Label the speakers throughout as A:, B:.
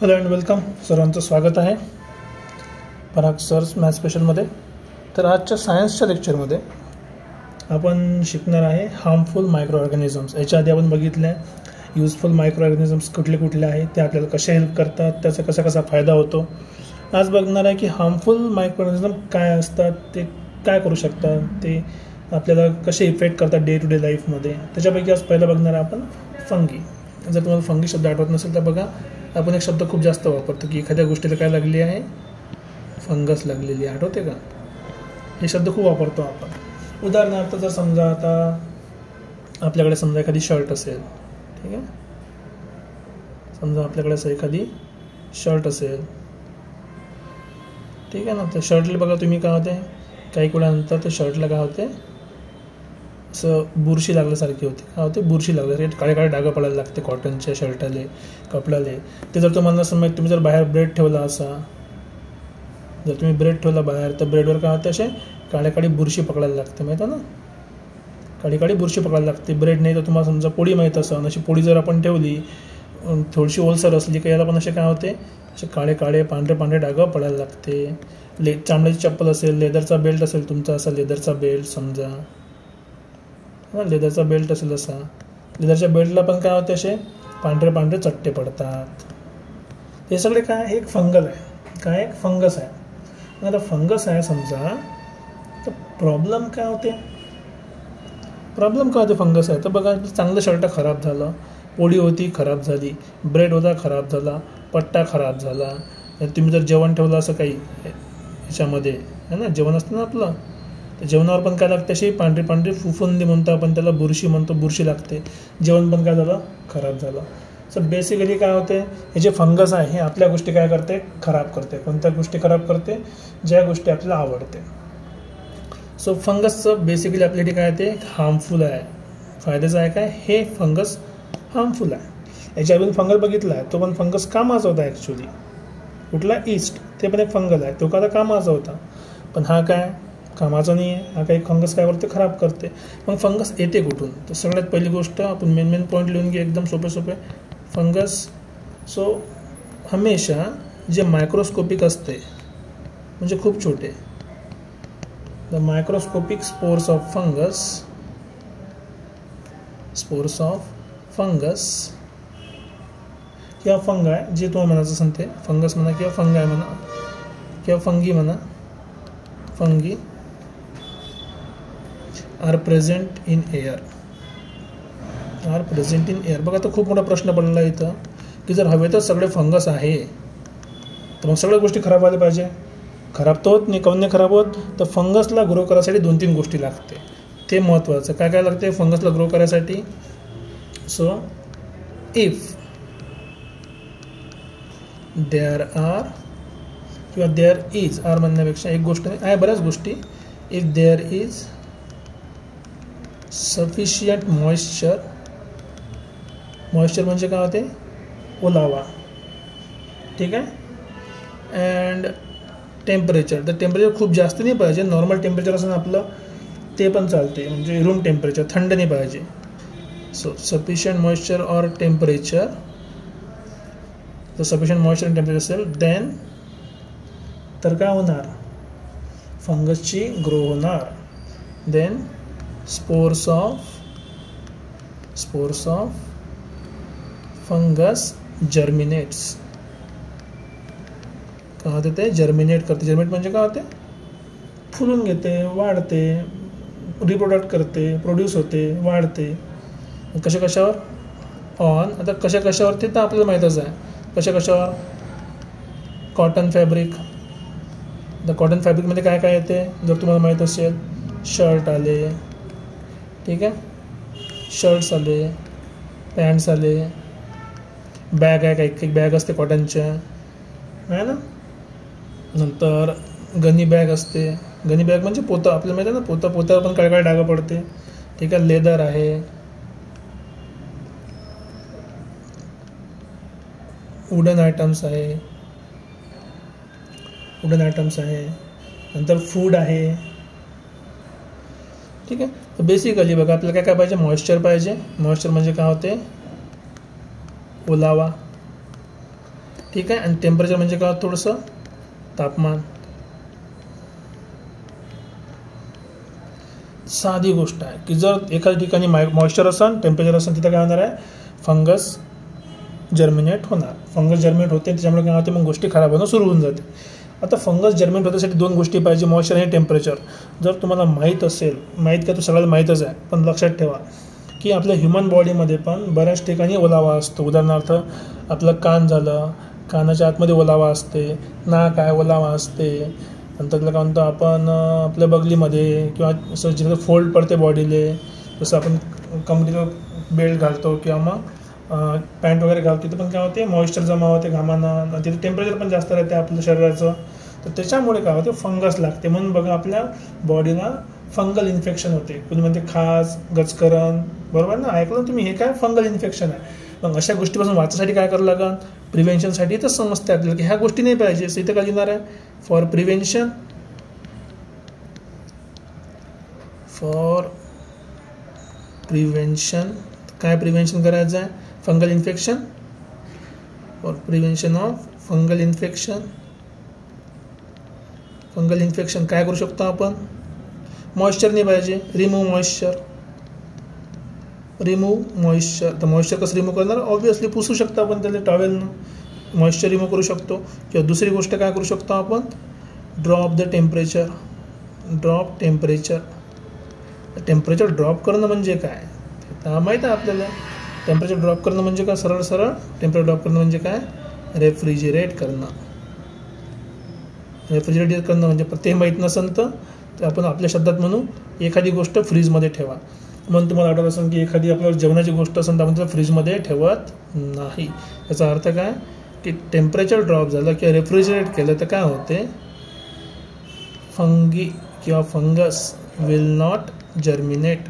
A: Hello and welcome. सर्वांचं स्वागत आहे पराग सर्स मॅथ स्पेशलमध्ये. तर आजच्या सायन्सच्या लेक्चरमध्ये आपण शिकणार आहे हार्मफुल मायक्रो ऑर्गॅनिझम्स. याच्या आधी आपण बघितलं आहे युजफुल मायक्रो ऑर्गॅनिझम्स कुठले कुठले आहेत, ते आपल्याला कसे हेल्प करतात, त्याचा कसा कसा फायदा होतो. आज बघणार आहे की हार्मफुल मायक्रो ऑर्गॅनिझम काय असतात, ते काय करू शकतात, ते आपल्याला कसे इफेक्ट करतात डे टू डे लाईफमध्ये. त्याच्यापैकी आज पहिलं बघणार आहे आपण फंगी. जर तुम्हाला फंगी शब्द आठवत नसेल तर बघा, आपण एक शब्द खूप जास्त वापरतो की एखाद्या गोष्टीला काय लागली आहे, फंगस लागलेली आहे. आठवते का? हे शब्द खूप वापरतो आपण. उदाहरणार्थ जर समजा आता आपल्याकडे समजा एखादी शर्ट असेल, ठीक आहे, समजा आपल्याकडे असं एखादी शर्ट असेल, ठीक आहे ना. तर शर्टला बघा तुम्ही काय होते, काही वेळानंतर त्या शर्टला काय होते, असं बुरशी लागल्यासारखी होते. काय होते, बुरशी लागल्यासारखी काळे काळे डाग पडायला लागते कॉटनच्या शर्टाले, कपड्याले. ते जर तुम्हाला समज तुम्ही जर बाहेर ब्रेड ठेवला असा, जर तुम्ही ब्रेड ठेवला बाहेर, तर ब्रेडवर काय होते, असे काळे काळी बुरशी पकडायला लागते, माहीत आहे ना. काळी काळी बुरशी पकडायला लागते. ब्रेड नाही तर तुम्हाला समजा पोळी माहीत असं, अशी पोळी जर आपण ठेवली थोडीशी ओलसर असली का याला पण असे काय होते, असे काळे काळे पांढरे पांढरे डाग पडायला लागते. चामड्याची चप्पल असेल, लेदरचा बेल्ट असेल तुमचा, असा लेदरचा बेल्ट समजा, लेदरचा बेल्ट असेल असा, लेदरच्या बेल्टला पण काय होते, असे पांढरे पांढरे चट्टे पडतात. हे सगळे काय, एक फंगल आहे. काय, एक फंगस आहे. आता फंगस आहे समजा, तर प्रॉब्लेम काय होते, फंगस आहे तर बघा, चांगलं शर्ट खराब झालं, पोळी होती खराब झाली, ब्रेड होता खराब झाला, पट्टा खराब झाला. तुम्ही जर जेवण ठेवलं असं काही याच्यामध्ये आहे ना, जेवण असतं ना आपलं, तर जेवणावर पण काय लागते, अशी पांढरी पांढरी फुफुंदी म्हणतो आपण त्याला, बुरशी म्हणतो, बुरशी लागते. जेवण पण काय झालं, खराब झालं. सो बेसिकली काय होते, हे जे फंगस आहे हे आपल्या गोष्टी काय करते, खराब करते. कोणत्या गोष्टी खराब करते, ज्या गोष्टी आपल्याला आवडते. सो फंगसचं बेसिकली आपल्यासाठी काय ते हार्मफुल आहे. फायद्याचं आहे काय, हे फंगस हार्मफुल आहे. याच्या अजून फंगल बघितला आहे, तो पण फंगस कामाचा होता ॲक्च्युली. कुठला, ईस्ट, ते पण एक फंगल आहे, तो का कामाचा होता. पण हा काय कामाचा नाही आहे, हा काही फंगस काय करते, खराब करते. मग फंगस येते कुठून, तर सगळ्यात पहिली गोष्ट आपण मेन पॉईंट लिहून घे, एकदम सोपे. फंगस सो हमेशा जे मायक्रोस्कोपिक असते, म्हणजे खूप छोटे, the microscopic spores of fungus किंवा फंगाय, जे तुम्हाला म्हणायचं असेल ते, फंगस म्हणा किंवा फंगाय म्हणा किंवा फंगी म्हणा, fungi are present in air. बघा, तर खूप मोठा प्रश्न पडलेला आहे इथं की जर हवेतच सगळे फंगस आहे तर मग सगळ्या गोष्टी खराब व्हायला पाहिजे. खराब तर होत नाही, काऊन नाही खराब होत, तर फंगसला ग्रो करायसाठी 2-3 गोष्टी लागते. ते महत्त्वाचं. काय काय लागते फंगसला ग्रो करायसाठी. सो इफ देअर आर किंवा देअर इज, आर म्हणण्यापेक्षा एक गोष्ट नाही, आहे बऱ्याच गोष्टी. If there is sufficient moisture म्हणजे काय होते, ओलावा, ठीक आहे. अँड टेम्परेचर, तर टेम्परेचर खूप जास्त नाही पाहिजे, नॉर्मल टेम्परेचर असं आपलं ते पण चालते, म्हणजे रूम टेम्परेचर, थंड नाही पाहिजे. So sufficient moisture or temperature, तर सफिशियंट मॉइश्चर अँड टेम्परेचर असेल देन तर काय होणार, फंगसची ग्रो होणार. Then spores of fungus germinates. काय होते, ते जर्मिनेट करते. जर्मिनेट म्हणजे काय होते, फुलून घेते, वाढते, रिप्रोडक्ट करते, प्रोड्यूस होते, वाढते. कशावर ऑन, आता कशावरती तर आपल्याला माहीतच आहे, कशावर, कॉटन फॅब्रिक. तर कॉटन फॅब्रिकमध्ये काय काय येते जर तुम्हाला माहीत असेल, शर्ट आले, ठीक आहे, शर्ट्स आले, पॅन्ट्स आले, बॅग आहे, काही बॅग असते कॉटनच्या, आहे ना. नंतर गनी बॅग असते. गनी बॅग म्हणजे पोतं, आपल्याला माहिती आहे ना, पोत्यावर पण काय डाग पडते, ठीक आहे. लेदर आहे, वुडन आयटम्स आहे, नंतर फूड आहे, ठीक आहे. तर बेसिकली बघा, आपल्याला काय पाहिजे, मॉइश्चर पाहिजे. मॉइश्चर म्हणजे काय होते, ओलावा. ठीक आहे. आणि टेम्परेचर म्हणजे काय, थोडंसं तापमान. साधी गोष्ट आहे की जर एखाद्या ठिकाणी मॉइश्चर असेल, टेम्परेचर असेल, तिथं काय होणार आहे, फंगस जर्मिनेट होणार. फंगस जर्मिनेट होते, त्याच्यामुळे काय होते, मग गोष्टी खराब होणं सुरू होऊन जाते. आता फंगस जर्मिनेट होण्यासाठी 2 गोष्टी पाहिजे, मॉइश्चर आणि टेम्परेचर. जर तुम्हाला माहीत असेल, माहीत का तो सगळ्याला माहीतच आहे, पण लक्षात ठेवा की आपल्या ह्युमन बॉडीमध्ये पण बऱ्याच ठिकाणी ओलावा असतो. उदाहरणार्थ आपलं कान झालं, कानाच्या आतमध्ये ओलावा असते, नाक आहे, ओलावा असते. नंतर त्याला काय म्हणतो आपण, आपल्या बगलीमध्ये किंवा असं जिथं फोल्ड पडते बॉडीले, जसं आपण कमरेला बेल्ट घालतो किंवा मग पॅन्ट वगैरे घालतो, तिथं पण काय होते, मॉइश्चर जमा होते घामानं, तिथं टेम्परेचर पण जास्त राहते आपल्या शरीराचं. तर त्याच्यामुळे काय होते, फंगस लागते. म्हणून बघा आपल्या बॉडीला फंगल इन्फेक्शन होते. कुणी म्हणते खाज, गचकरण, बरोबर ना, ऐकलं तुम्ही, हे काय फंगल इन्फेक्शन आहे. मग अशा गोष्टीपासून वाचण्यासाठी काय करावं लागेल, प्रिव्हेन्शनसाठी तर समजते आपल्याला की ह्या गोष्टी नाही पाहिजे. सो इथं काय लिहिणार आहे, फॉर प्रिव्हेन्शन, फॉर प्रिव्हेन्शन. काय प्रिव्हेन्शन करायचं आहे, fungal infection. For prevention of fungal infection. Fungal infection काय करू शकतो आपण, मॉइश्चर नाही पाहिजे, रिमूव्ह मॉइश्चर. Remove moisture. तर मॉइश्चर कसं रिमूव्ह करणार, ऑब्विसली पुसू शकतो आपण त्याला टॉवेलनं, मॉइश्चर रिमूव्ह करू शकतो. किंवा दुसरी गोष्ट काय करू शकतो आपण, drop the temperature. Drop temperature. Temperature drop करणं म्हणजे काय, आता माहीत आहे आपल्याला. टेम्परेचर ड्रॉप करणं म्हणजे काय, सरळ सरळ टेम्परेचर ड्रॉप करणं म्हणजे काय, रेफ्रिजरेट करणं. रेफ्रिजरेट करणं म्हणजे ते माहीत नसेल तर आपण आपल्या शब्दात म्हणू, एखादी गोष्ट फ्रीजमध्ये ठेवा. म्हणून तुम्हाला आठवत असेल की एखादी आपल्याला जेवणाची गोष्ट असेल तर आपण त्याला फ्रीजमध्ये ठेवत नाही. याचा अर्थ काय की टेम्परेचर ड्रॉप झालं किंवा रेफ्रिजरेट केलं तर काय होते, फंगी किंवा fungus will not germinate.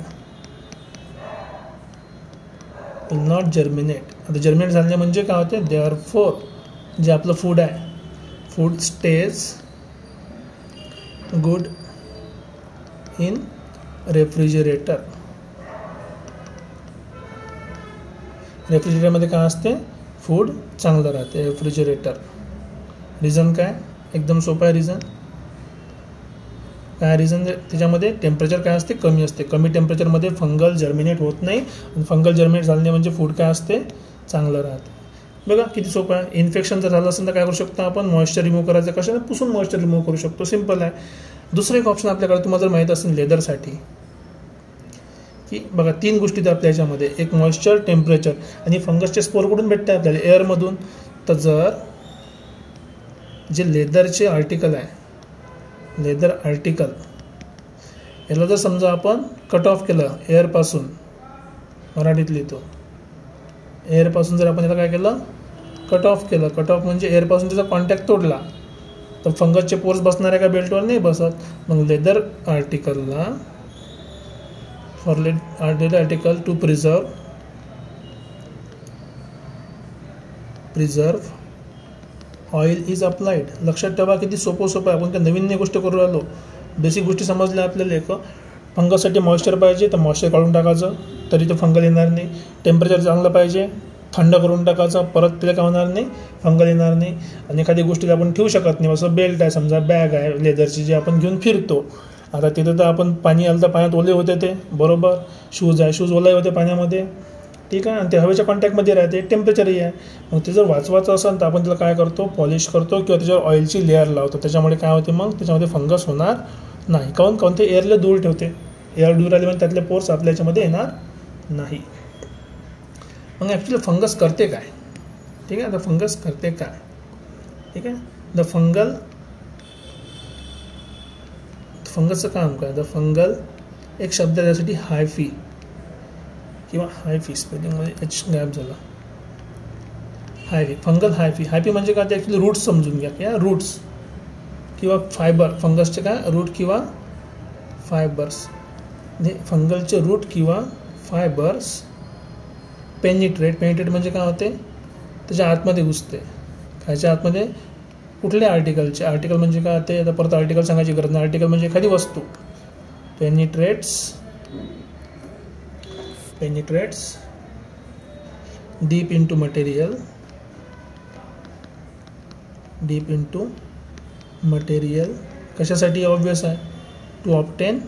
A: Will not germinate. आता जर्मिनेट झाले म्हणजे काय होते, देअरफॉर जे आपलं फूड आहे, food stays good in refrigerator. रेफ्रिजरेटरमध्ये काय असते, फूड चांगलं राहते, रेफ्रिजरेटर. रिझन काय, एकदम सोपं आहे रिझन. काय रिझन, त्याच्यामध्ये टेम्परेचर काय असते, कमी असते. कमी टेम्परेचरमध्ये फंगल जर्मिनेट होत नाही, आणि फंगल जर्मिनेट झाले म्हणजे फूड काय असते, चांगलं राहते. बघा किती सोपं आहे. इन्फेक्शन जर झालं असेल तर काय करू शकतो आपण, मॉइश्चर रिमूव्ह करायचं. कशाने, पुसून मॉइश्चर रिमूव्ह करू शकतो, सिम्पल आहे. दुसरं एक ऑप्शन आपल्याकडे तुम्हाला जर माहीत असेल लेदरसाठी, की बघा 3 गोष्टी आहेत आपल्या ह्याच्यामध्ये, एक मॉइश्चर, टेम्परेचर आणि फंगसचे स्पोर कुठून भेटते आपल्याला, एअरमधून. तर जर जे लेदरचे आर्टिकल आहे, लेदर आर्टिकल, याला जर समजा आपण कट ऑफ केलं एअरपासून, मराठीत लिहितो, एअरपासून जर आपण याला काय केलं, कट ऑफ केलं. कट ऑफ म्हणजे एअरपासून त्याचा कॉन्टॅक्ट तोडला तर फंगसचे पोर्स बसणार आहे का बेल्टवर, नाही बसत. मग लेदर आर्टिकलला, for leather article to preserve oil is applied. लक्षात ठेवा किती सोपं आहे. आपण काय नवीन नाही गोष्ट करू राहिलो, बेसिक गोष्टी समजल्या आपल्याला. एक फंगससाठी मॉइश्चर पाहिजे तर मॉइश्चर काढून टाकायचं, तरी ते फंगल येणार नाही. टेम्परेचर चांगलं पाहिजे, थंड करून टाकायचं, परत तिला काय होणार नाही, फंगल येणार नाही. आणि एखादी गोष्टीला आपण ठेवू शकत नाही, असं बेल्ट आहे समजा, बॅग आहे लेदरची जी आपण घेऊन फिरतो. आता तिथं तर आपण पाणी आलं तर पाण्यात ओले होते ते, बरोबर. शूज आहे, शूज ओले होते पाण्यामध्ये, ठीक आहे. आणि ते हवेच्या कॉन्टॅक्टमध्ये राहते, टेम्परेचरही आहे. मग ते जर वाचवायचं असेल तर आपण त्याला काय करतो, पॉलिश करतो किंवा त्याच्यावर ऑइलची लेअर लावतो. त्याच्यामुळे काय होते, मग त्याच्यामध्ये फंगस होणार नाही. काऊन ते एअरला दूर ठेवते. एअर दूर आले म्हणजे त्यातले पोर्स आपल्या याच्यामध्ये येणार नाही. मग ॲक्च्युली फंगस करते काय, ठीक आहे. आता फंगस करते काय, ठीक आहे. फंगसचं काम काय, द फंगल एक शब्द त्यासाठी हायफी किंवा हायफी, स्पेलिंगमध्ये एच गॅप झाला, हायफी, फंगल हायफी. हायफी म्हणजे काय, ते ॲक्च्युली रूट्स समजून घ्या, या रूट्स किंवा फायबर. फंगसचे काय, रूट किंवा फायबर्स. म्हणजे फंगलचे रूट किंवा फायबर्स पेनिट्रेट म्हणजे काय होते, त्याच्या आतमध्ये घुसते. त्याच्या आतमध्ये कुठल्या आर्टिकलचे, आर्टिकल म्हणजे काय ते, आता परत आर्टिकल सांगायची गरज नाही. आर्टिकल म्हणजे एखादी वस्तू. Penetrates deep into material deep into material. कशासाठी? ऑब्वियस आहे, to obtain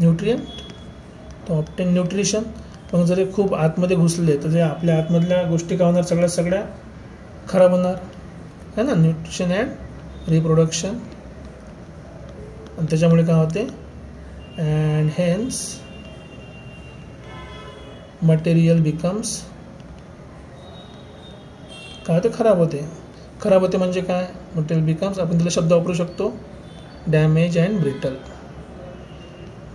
A: nutrient, to obtain nutrition. पण जर हे खूप आतमध्ये घुसले तर जे आपल्या आतमधल्या गोष्टी काय होणार? सगळ्या खराब होणार है ना. Nutrition and reproduction. आणि त्याच्यामुळे काय होते? अँड हेन्स मटेरियल बिकम्स काय होते? खराब होते. खराब होते म्हणजे काय? मटेरियल बिकम्स, आपण त्याला शब्द वापरू शकतो, damage and brittle.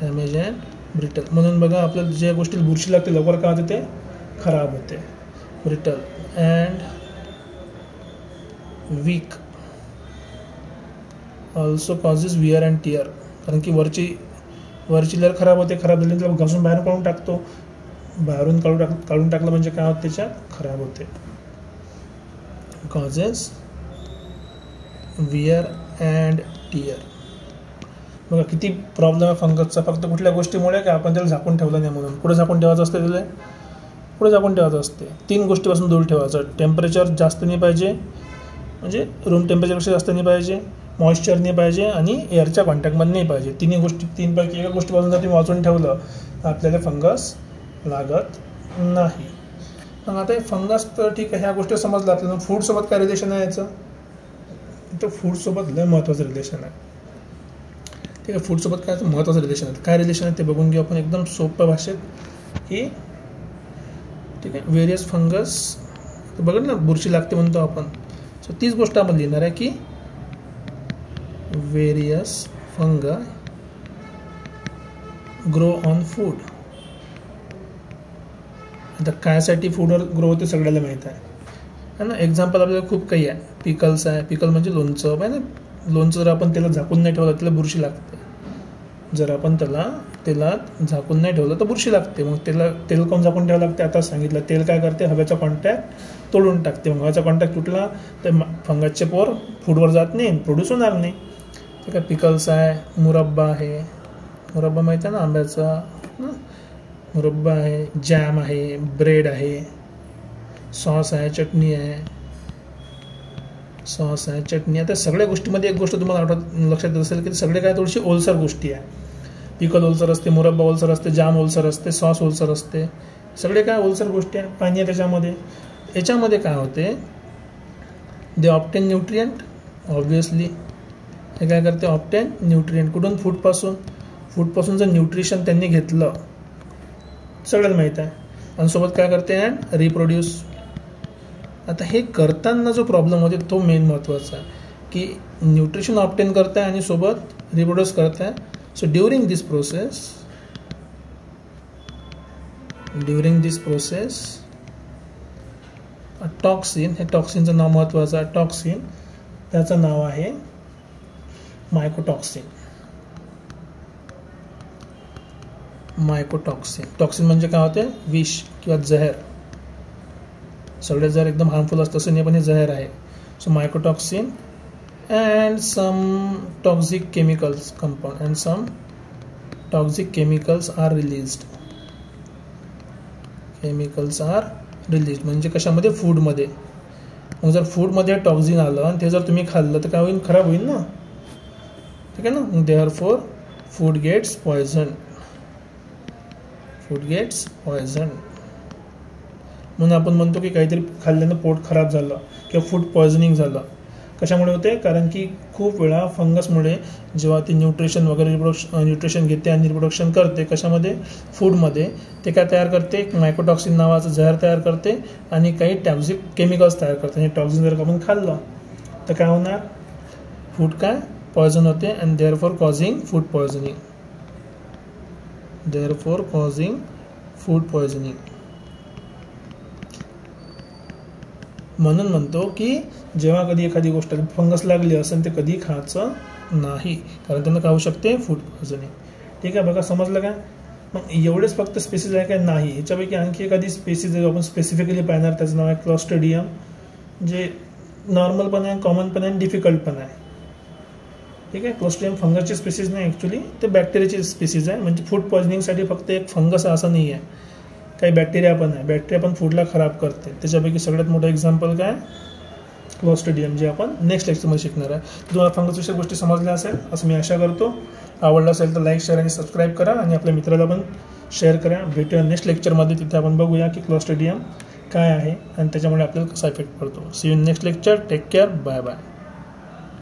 A: Damage and brittle. म्हणून बघा आपल्याला ज्या गोष्टीला बुरशी लागते लवकर काय होते? ते खराब होते. Brittle and weak also causes wear and tear. कारण की वरची लेअर खराब होते. खराब झाली तर घासून बाहेर काढून टाकतो. बाहेरून काढून टाकलं म्हणजे काय होतं? त्याच्यात खराब होते. Causes wear and tear. बघा किती प्रॉब्लेम आहे फंगसचा. फक्त कुठल्या गोष्टीमुळे काय? आपण त्याला झाकून ठेवलं नाही म्हणून. कुठे झाकून ठेवायचं असते? त्याला पुढे झाकून ठेवायचं असते. 3 गोष्टीपासून दूर ठेवायचं. टेम्परेचर जास्त नाही पाहिजे, म्हणजे रूम टेम्परेचरपेक्षा जास्त नाही पाहिजे, मॉइश्चर नाही पाहिजे आणि एअरच्या कॉन्टॅक्टमध्ये नाही पाहिजे. 3पैकी एका गोष्टीपासून जर तुम्ही वाचून ठेवलं तर आपल्याला फंगस लागत नाही. पण आता हे फंगस तर ठीक आहे, ह्या गोष्टी समजलं आपल्याला. फूडसोबत काय रिलेशन आहे याचं? तर फूडसोबत लय महत्त्वाचं रिलेशन आहे. ठीक आहे, फूडसोबत काय महत्त्वाचं रिलेशन आहे? काय रिलेशन आहे ते बघून घेऊ आपण एकदम सोप्या भाषेत. की ठीक आहे, व्हेरियस फंगस बघा ना, बुरशी लागते म्हणतो आपण. सो तीच गोष्ट आपण लिहिणार आहे की व्हेरियस फंगा ग्रो ऑन फूड. आता कायसाठी फूडवर ग्रो होते सगळ्याला माहीत आहे ना. एक्झाम्पल आपल्याला खूप काही आहे. पिकल्स आहे. पिकल म्हणजे लोणचं आहे ना. लोणचं जर आपण त्याला झाकून नाही ठेवलं त्याला बुरशी लागते. जर आपण त्याला तेलात झाकून नाही ठेवलं तर बुरशी लागते. मग तेल कोण झाकून ठेवावं लागते? आता सांगितलं. तेल काय करते? हवेचा कॉन्टॅक्ट तोडून टाकते. मग हवेचा कॉन्टॅक्ट तुटला तर फंगसचे पोर फूडवर जात नाही, प्रोड्यूस होणार नाही. ठीक आहे. पिकल्स आहे. मुरब्बा आहे. मुरब्बा माहिती आहे ना, आंब्याचा मुरब्बा आहे. जॅम आहे. ब्रेड आहे. सॉस आहे. चटणी आहे. सॉस आहे. चटणी. आता सगळ्या गोष्टीमध्ये एक गोष्ट तुम्हाला लक्षात येत असेल की सगळे काय थोडीशी ओलसर गोष्टी आहे. पिकल ओलसर असते, मुरब्बा ओलसर असते, जाम ओलसर असते, सॉस ओलसर असते. सगळे काय ओलसर गोष्टी आहे. पाणी आहे त्याच्यामध्ये. याच्यामध्ये काय होते? दे ऑब्टेन न्यूट्रिएंट. ऑब्वियसली हे काय करते? Obtain nutrient. कुठून? फूडपासून. फूडपासून जर न्यूट्रिशन त्यांनी घेतलं सगळ्याला माहीत आहे. आणि सोबत काय करते? And reproduce. आता हे करताना जो प्रॉब्लेम होते तो मेन महत्त्वाचा आहे की न्यूट्रिशन ऑब्टेन करत आहे आणि सोबत रिप्रोड्यूस करत आहे. सो ड्युरिंग दिस प्रोसेस टॉक्सिन, हे टॉक्सिनचं नाव महत्त्वाचं आहे. टॉक्सिन त्याचं नाव आहे मायकोटॉक्सिन. मायकोटॉक्सिन. टॉक्सिन म्हणजे काय होते? विष किंवा जहर. सगळे जर एकदम हार्मफुल असतं असं नाही, पण हे जहर आहे. So mycotoxin and some toxic chemicals compound and some toxic chemicals are released. म्हणजे कशामध्ये? फूडमध्ये. मग जर फूडमध्ये टॉक्सिन आलं आणि ते जर तुम्ही खाल्लं तर काय होईल? खराब होईल ना. ठीक आहे ना. Therefore food gets poison. म्हणून आपण म्हणतो की काहीतरी खाल्ल्यानं पोट खराब झालं किंवा फूड पॉयझनिंग झालं. कशामुळे होते? कारण की खूप वेळा फंगसमुळे जेव्हा ती न्यूट्रिशन वगैरे न्यूट्रिशन घेते आणि रिप्रोडक्शन करते कशामध्ये? फूडमध्ये. ते काय तयार करते? मायकोटॉक्सिन नावाचं जहर तयार करते आणि काही टॉक्सिक केमिकल्स तयार करते. आणि टॉक्सिन जर आपण खाल्लं तर काय होणार? फूड काय? पॉयझन होते. And therefore causing food poisoning. म्हणून म्हणतो की जेव्हा कधी एखादी गोष्ट फंगस लागली असेल ते कधी खायचं नाही, कारण त्यांना काय होऊ शकते? Food poisoning. ठीक आहे. बघा समजलं का? मग एवढेच फक्त स्पेसिस आहे काय? नाही. ह्याच्यापैकी आणखी एखादी स्पेसिस आपण स्पेसिफिकली पाहणार. त्याचं नाव आहे क्लॉस्ट्रिडियम. जे नॉर्मल पण आहे, कॉमन पण आहे आणि डिफिकल्ट पण आहे. ठीक आहे. क्लॉस्ट्रिडियम फंगसची स्पेसिस नाही, ॲक्च्युली ते बॅक्टेरियाची स्पेसिस आहे. म्हणजे फूड पॉयझनिंगसाठी फक्त एक फंगस असं नाही आहे, काही बॅक्टेरिया पण आहे. बॅक्टेरिया पण फूडला खराब करते. त्याच्यापैकी सगळ्यात मोठं एक्झाम्पल काय? क्लॉस्ट्रिडियम, जे आपण नेक्स्ट लेक्चरमध्ये शिकणार आहे. तुम्हाला फंगसविषयी गोष्टी समजल्या असेल असं मी आशा करतो. आवडलं असेल तर लाईक, शेअर आणि सबस्क्राईब करा आणि आपल्या मित्राला पण शेअर करा. भेटूया नेक्स्ट लेक्चरमध्ये. तिथे आपण बघूया की क्लॉस्ट्रिडियम काय आहे आणि त्याच्यामुळे आपल्याला कसा इफेक्ट पडतो. See you in next lecture. Take care. Bye bye.